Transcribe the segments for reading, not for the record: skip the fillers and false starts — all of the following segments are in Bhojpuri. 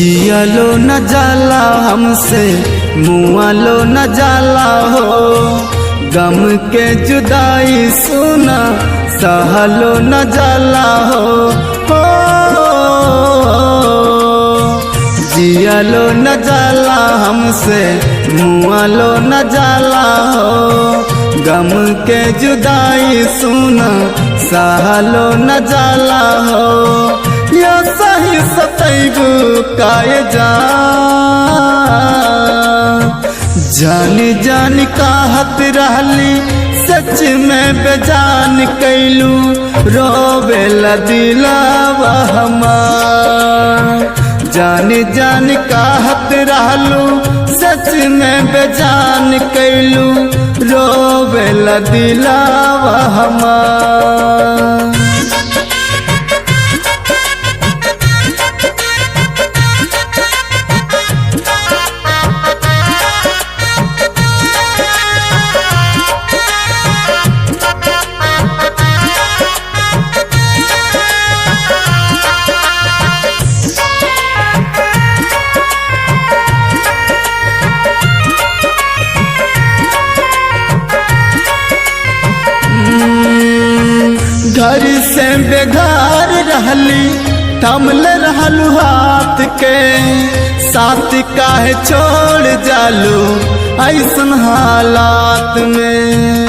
जियलो न जाला हमसे मुआलो न जाला हो, गम के जुदाई सुना सहलो न जाला हो। जियलो न जाला हमसे मुआलो न जाला हो, गम के जुदाई सुना सहलो न जाला हो। या सही सतैबू काए जान जान कहत रहली सच में बेजान कैलू, रोवेला दिलावा हमार। जान जान कहत रहलू सच में बेजान कैलू, रोवेला दिलावा हमार। घर से बेघर रहली थमल रहलू हाथ के, साथ काहे छोड़ जालू ऐसन हालात में।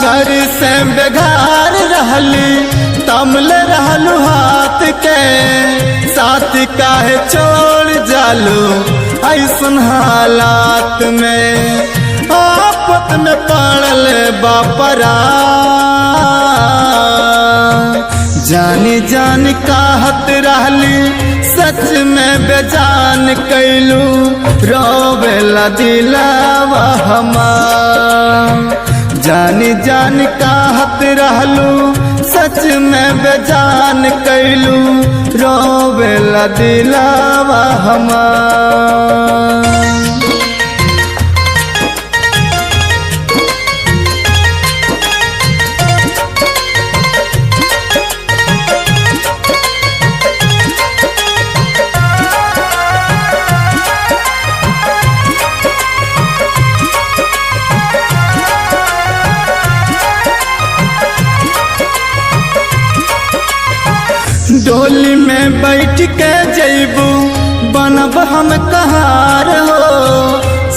घर से बेघर रहली थमल रहलू हाथ के, साथ काहे छोड़ जालू ऐसन हालात में। आफत में पड़ल बापरा जान जान कहत रहली सच में बेजान कैलू, रोवेला दिलावा हमार। जान जान कहत रहलू सच में बेजान कैलू, रोवेला दिलावा हमार। डोली में बैठ के जैबू बनब हम कहार हो,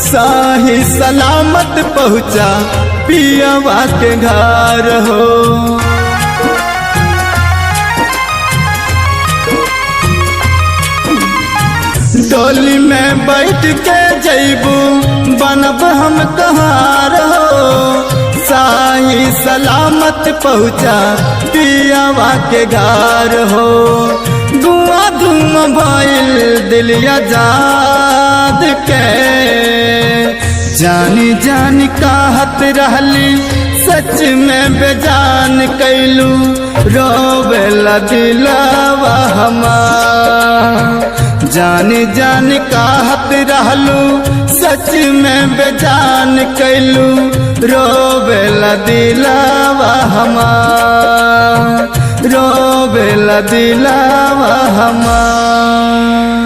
सही सलामत पहुँचा पियवा के घर हो। डोली में बैठ के जैबू बनब हम कहार हो, सही सलामत पहुँचा पियवा के घर हो। धुआं धुआं भइल दिल आजाद के, जान जान कहत रहली सच में बेजान कैलू, रोवेला दिलावा हमार। जान जान कहत रहलू सच में बेजान कैलू, रोवेला दिलावा हमार, रोवेला दिलावा हमार।